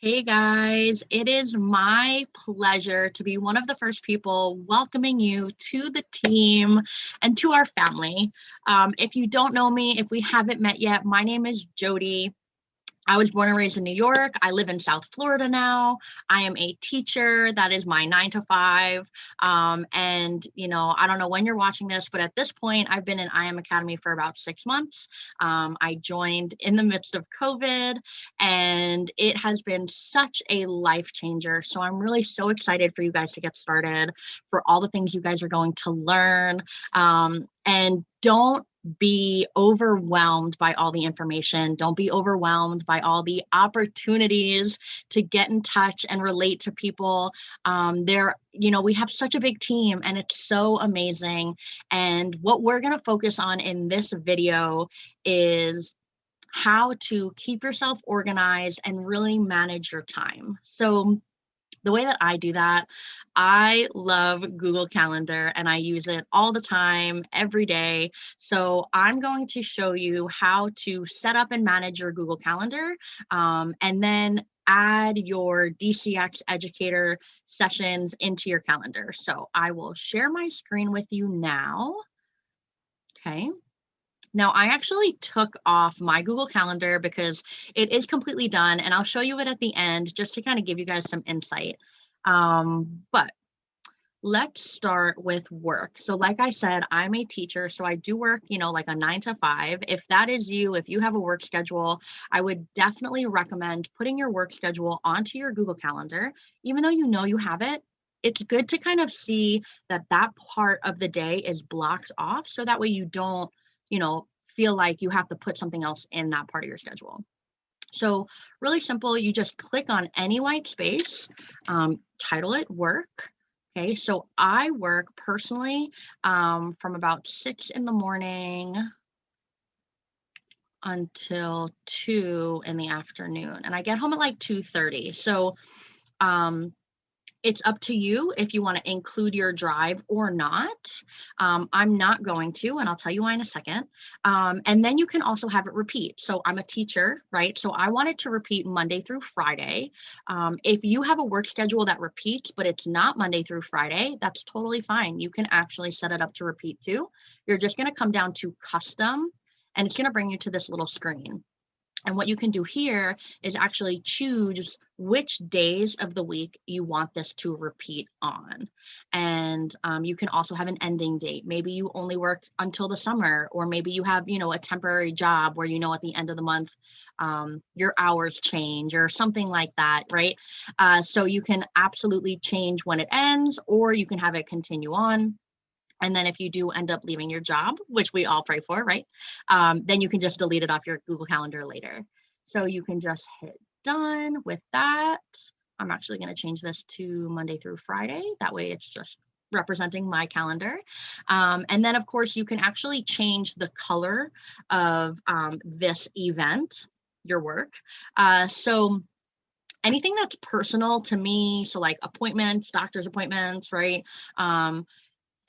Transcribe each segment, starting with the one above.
Hey guys, it is my pleasure to be one of the first people welcoming you to the team and to our family. If you don't know me, if we haven't met yet, my name is Jody. I was born and raised in New York. I live in South Florida now. I am a teacher. That is my 9 to 5. I don't know when you're watching this, but at this point, I've been in IM Academy for about 6 months. I joined in the midst of COVID, and it has been such a life changer. So I'm really so excited for you guys to get started, for all the things you guys are going to learn. And don't be overwhelmed by all the information. Don't be overwhelmed by all the opportunities to get in touch and relate to people. We have such a big team and it's so amazing. And what we're going to focus on in this video is how to keep yourself organized and really manage your time. So the way that I do that, I love Google Calendar and I use it all the time, every day. So I'm going to show you how to set up and manage your Google Calendar, and then add your DCX educator sessions into your calendar. So I will share my screen with you now. Okay. Now, I actually took off my Google Calendar because it is completely done, and I'll show you it at the end just to kind of give you guys some insight. But let's start with work. So like I said, I'm a teacher, so I do work, like a 9 to 5. If that is you, if you have a work schedule, I would definitely recommend putting your work schedule onto your Google Calendar. Even though you know you have it, it's good to kind of see that that part of the day is blocked off so that way you don't, feel like you have to put something else in that part of your schedule. So really simple, you just click on any white space, title it work. Okay, so I work personally from about 6 in the morning until 2 in the afternoon. And I get home at like 2:30. So it's up to you if you want to include your drive or not. I'm not going to, and I'll tell you why in a second. And then you can also have it repeat. So I'm a teacher, right? So I want it to repeat Monday through Friday. If you have a work schedule that repeats, but it's not Monday through Friday, that's totally fine. You can actually set it up to repeat too. You're just going to come down to custom, and it's going to bring you to this little screen. And what you can do here is actually choose which days of the week you want this to repeat on. And you can also have an ending date. Maybe you only work until the summer, or maybe you have, a temporary job where, at the end of the month, your hours change or something like that, right? So you can absolutely change when it ends, or you can have it continue on. And then if you do end up leaving your job, which we all pray for, right? Then you can just delete it off your Google Calendar later. So you can just hit done with that. I'm actually going to change this to Monday through Friday. That way it's just representing my calendar. And then of course you can actually change the color of this event, your work. So anything that's personal to me, so like appointments, doctor's appointments, right?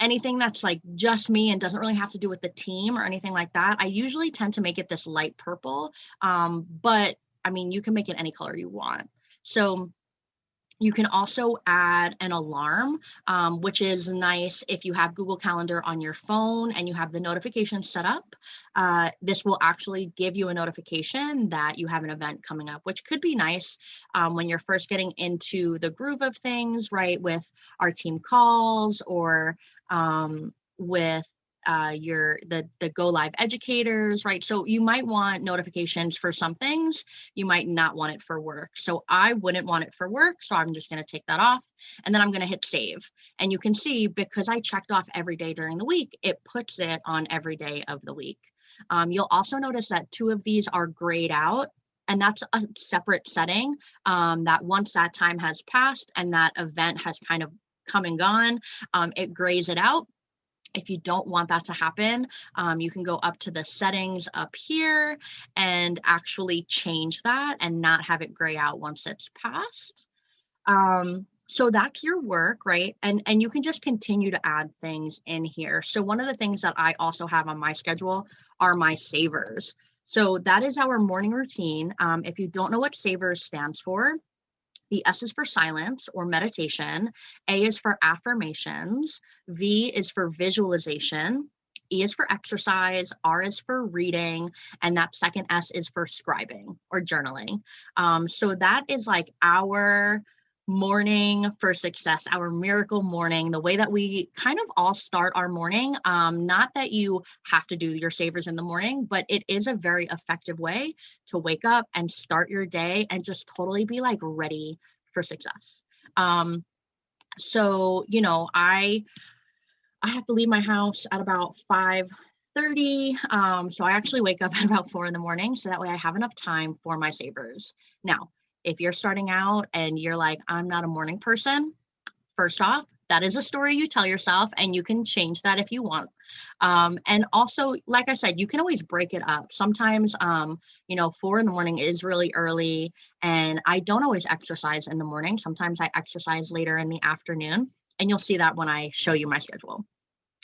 Anything that's like just me and doesn't really have to do with the team or anything like that, I usually tend to make it this light purple. But I mean, you can make it any color you want. So you can also add an alarm, which is nice if you have Google Calendar on your phone and you have the notifications set up. This will actually give you a notification that you have an event coming up, which could be nice when you're first getting into the groove of things, right? With our team calls or with the go live educators, right? So you might want notifications for some things, you might not want it for work. So I wouldn't want it for work, so I'm just going to take that off, and then I'm going to hit save. And you can see, because I checked off every day during the week, it puts it on every day of the week. You'll also notice that 2 of these are grayed out, and that's a separate setting, that once that time has passed and that event has kind of come and gone, it grays it out. If you don't want that to happen, you can go up to the settings up here and actually change that and not have it gray out once it's passed. So that's your work, right? And you can just continue to add things in here. So one of the things that I also have on my schedule are my savers. So that is our morning routine. If you don't know what savers stands for, The S is for silence or meditation. A is for affirmations. V is for visualization. E is for exercise. R is for reading. And that second S is for scribing or journaling. So that is like our morning for success, our miracle morning, the way that we kind of all start our morning. Not that you have to do your savers in the morning, but it is a very effective way to wake up and start your day and just totally be like ready for success. So, you know, I have to leave my house at about 5:30. So I actually wake up at about 4 in the morning. So that way I have enough time for my savers. Now, if you're starting out and you're like, I'm not a morning person, first off, that is a story you tell yourself, and you can change that if you want. And also, like I said, you can always break it up. Sometimes, you know, 4 in the morning is really early, and I don't always exercise in the morning. Sometimes I exercise later in the afternoon, and you'll see that when I show you my schedule.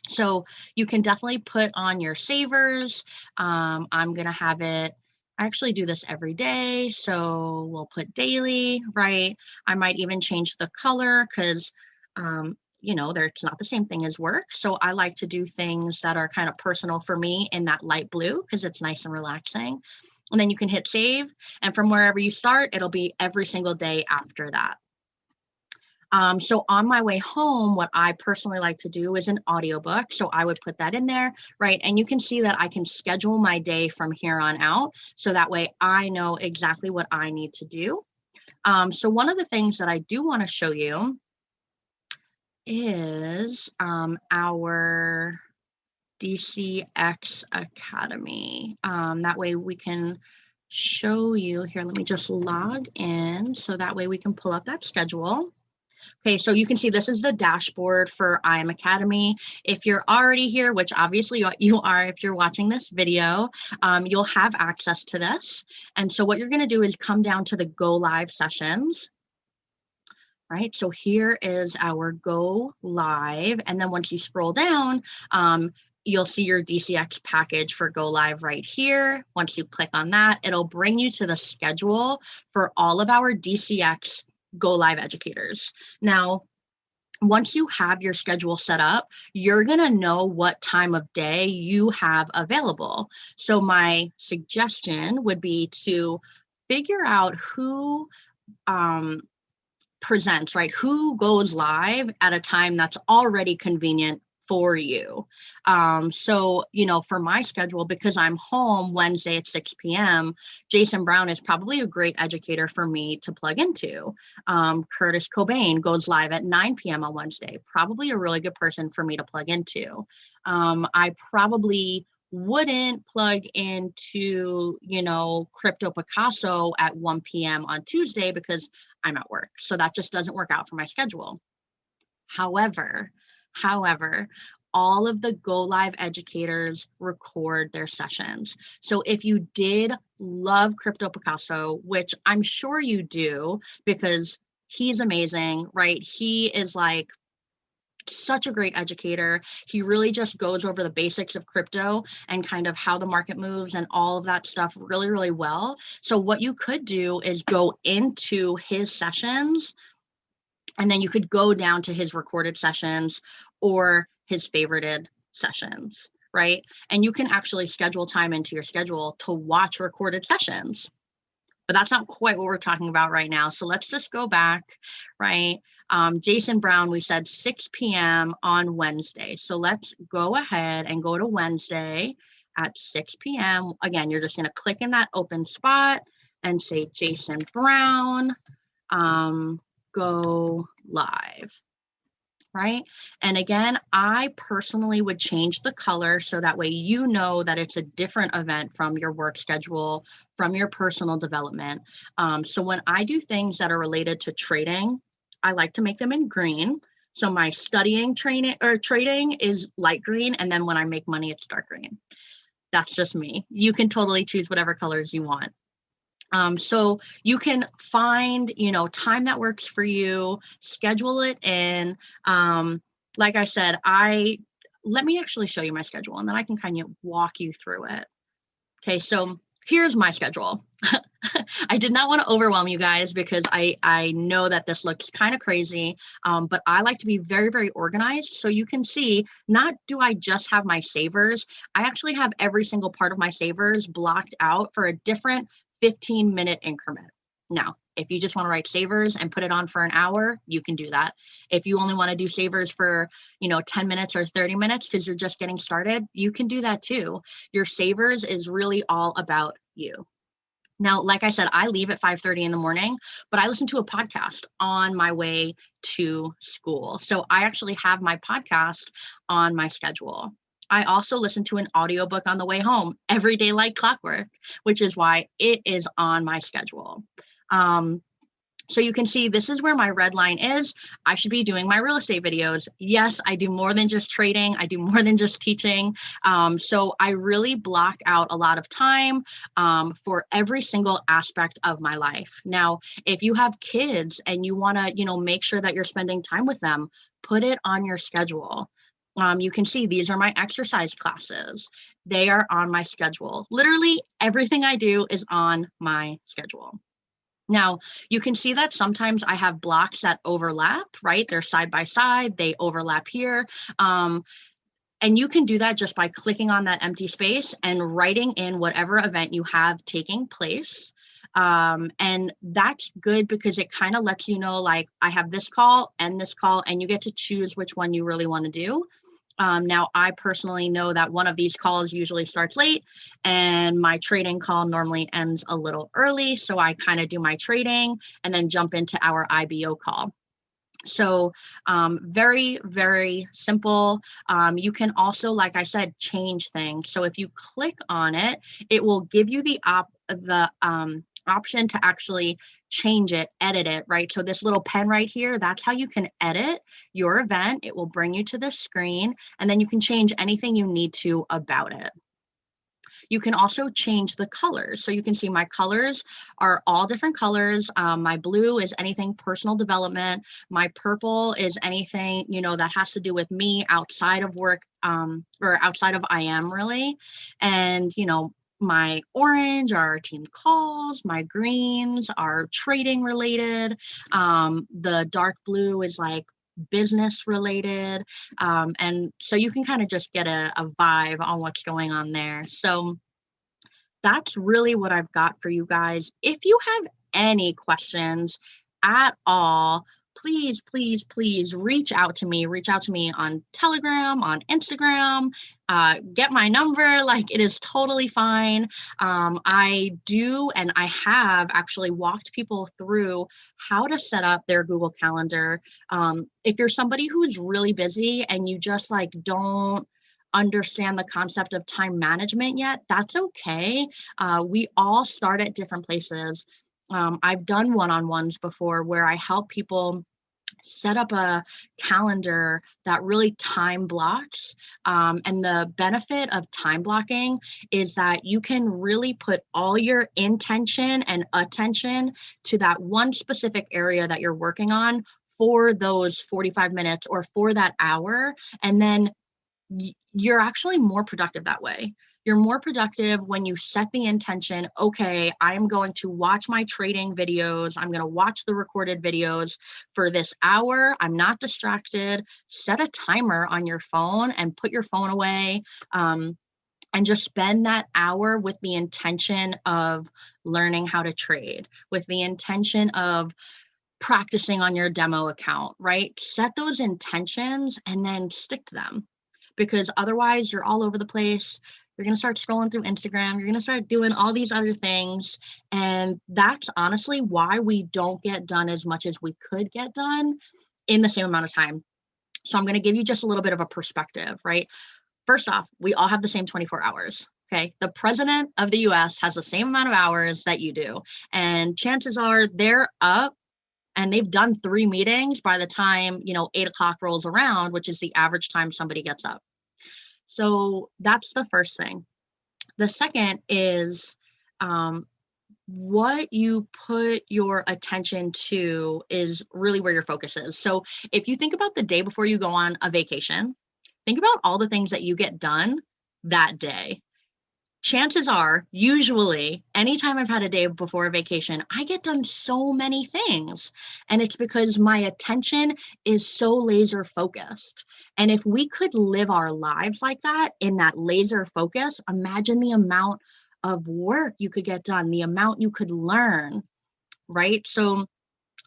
So you can definitely put on your savers. I'm going to have it. I actually do this every day. So we'll put daily, right? I might even change the color because, you know, it's not the same thing as work. So I like to do things that are kind of personal for me in that light blue because it's nice and relaxing. And then you can hit save. And from wherever you start, it'll be every single day after that. So on my way home, what I personally like to do is an audiobook. So I would put that in there, right? And you can see that I can schedule my day from here on out. So that way I know exactly what I need to do. So one of the things that I do want to show you is our DCX Academy. That way we can show you here. Let me just log in. So that way we can pull up that schedule. Okay, so you can see this is the dashboard for IM Academy. If you're already here, which obviously you are if you're watching this video, you'll have access to this. And so what you're going to do is come down to the Go Live sessions. Right, so here is our Go Live. And then once you scroll down, you'll see your DCX package for Go Live right here. Once you click on that, it'll bring you to the schedule for all of our DCX Go Live educators. Now, once you have your schedule set up, you're going to know what time of day you have available. So my suggestion would be to figure out who presents, right? Who goes live at a time that's already convenient for you. So, you know, for my schedule, because I'm home Wednesday at 6 p.m., Jason Brown is probably a great educator for me to plug into. Curtis Cobain goes live at 9 p.m. on Wednesday, probably a really good person for me to plug into. I probably wouldn't plug into, you know, Crypto Picasso at 1 p.m. on Tuesday because I'm at work. So that just doesn't work out for my schedule. However, all of the Go Live educators record their sessions. So if you did love Crypto Picasso, which I'm sure you do because he's amazing, right? He is like such a great educator. He really just goes over the basics of crypto and kind of how the market moves and all of that stuff really, really well. So what you could do is go into his sessions, and then you could go down to his recorded sessions or his favorited sessions, right? And you can actually schedule time into your schedule to watch recorded sessions. But that's not quite what we're talking about right now. So let's just go back, right? Jason Brown, we said 6 p.m. on Wednesday. So let's go ahead and go to Wednesday at 6 p.m. Again, you're just going to click in that open spot and say Jason Brown, go live. Right? And again, I personally would change the color so that way you know that it's a different event from your work schedule, from your personal development. So when I do things that are related to trading, I like to make them in green. So my studying training or trading is light green, and then when I make money, it's dark green. That's just me. You can totally choose whatever colors you want. So you can find, you know, time that works for you, schedule it in. Like I said, let me actually show you my schedule and then I can kind of walk you through it. Okay, so here's my schedule. I did not want to overwhelm you guys because I know that this looks kind of crazy, but I like to be very, very organized. So you can see, not do I just have my savers, I actually have every single part of my savers blocked out for a different 15-minute increment. Now, if you just want to write savers and put it on for an hour, you can do that. If you only want to do savers for, 10 minutes or 30 minutes because you're just getting started, you can do that too. Your savers is really all about you. Now, like I said, I leave at 5:30 in the morning, but I listen to a podcast on my way to school. So I actually have my podcast on my schedule. I also listen to an audiobook on the way home every day like clockwork, which is why it is on my schedule. So you can see this is where my red line is. I should be doing my real estate videos. Yes, I do more than just trading. I do more than just teaching. So I really block out a lot of time for every single aspect of my life. Now, if you have kids and you want to, make sure that you're spending time with them, put it on your schedule. You can see these are my exercise classes. They are on my schedule. Literally everything I do is on my schedule. Now, you can see that sometimes I have blocks that overlap, right? They're side by side, they overlap here. And you can do that just by clicking on that empty space and writing in whatever event you have taking place. And that's good because it kind of lets you know, like, I have this call, and you get to choose which one you really want to do. Now, I personally know that one of these calls usually starts late and my trading call normally ends a little early. So I kind of do my trading and then jump into our IBO call. So very, very simple. You can also, like I said, change things. So if you click on it, it will give you the option to actually change it, edit it, right? So this little pen right here, that's how you can edit your event. It will bring you to the screen, and then you can change anything you need to about it. You can also change the colors. So you can see my colors are all different colors. My blue is anything personal development. My purple is anything, that has to do with me outside of work, or outside of IM really. And, my orange are team calls, my greens are trading related. The dark blue is like business related. And so you can kind of just get a vibe on what's going on there. So that's really what I've got for you guys. If you have any questions at all, please, please, please reach out to me. Reach out to me on Telegram, on Instagram, get my number. Like, it is totally fine. I do, and I have actually walked people through how to set up their Google Calendar. If you're somebody who is really busy and you just like don't understand the concept of time management yet, that's okay. We all start at different places. I've done one-on-ones before where I help people set up a calendar that really time blocks. And the benefit of time blocking is that you can really put all your intention and attention to that one specific area that you're working on for those 45 minutes or for that hour. And then you're actually more productive that way. You're more productive when you set the intention, okay, I am going to watch my trading videos. I'm going to watch the recorded videos for this hour. I'm not distracted. Set a timer on your phone and put your phone away. And just spend that hour with the intention of learning how to trade, with the intention of practicing on your demo account, right? Set those intentions and then stick to them. Because otherwise you're all over the place. You're going to start scrolling through Instagram. You're going to start doing all these other things. And that's honestly why we don't get done as much as we could get done in the same amount of time. So I'm going to give you just a little bit of a perspective, right? First off, we all have the same 24 hours. Okay. The president of the US has the same amount of hours that you do. And chances are they're up and they've done 3 meetings by the time, 8 o'clock rolls around, which is the average time somebody gets up. So that's the first thing. The second is what you put your attention to is really where your focus is. So if you think about the day before you go on a vacation, think about all the things that you get done that day. chances are, usually, anytime I've had a day before a vacation, I get done so many things. And it's because my attention is so laser focused. And if we could live our lives like that, in that laser focus, imagine the amount of work you could get done, the amount you could learn, right? So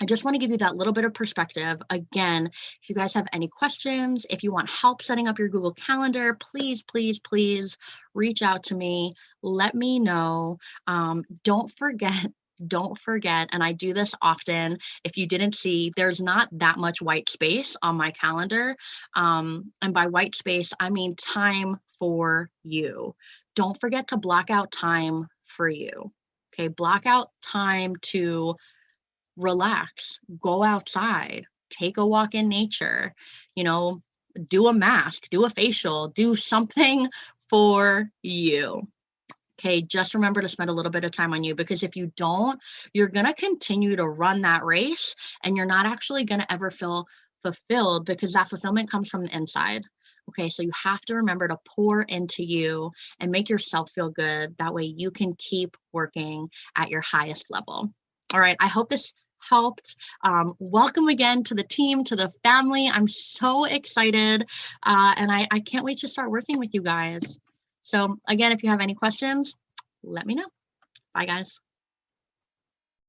I just want to give you that little bit of perspective. Again, if you guys have any questions, if you want help setting up your Google Calendar, please, please, please reach out to me. Let me know. Don't forget, don't forget, and I do this often. If you didn't see, there's not that much white space on my calendar. And by white space, I mean time for you. Don't forget to block out time for you. Okay, block out time to relax, go outside, take a walk in nature, you know, do a mask, do a facial, do something for you. Okay, just remember to spend a little bit of time on you, because if you don't, you're going to continue to run that race and you're not actually going to ever feel fulfilled, because that fulfillment comes from the inside. Okay, so you have to remember to pour into you and make yourself feel good. That way you can keep working at your highest level. All right, I hope this helped. Welcome again to the team, to the family. I'm so excited, and I can't wait to start working with you guys. So again, if you have any questions, let me know. Bye, guys.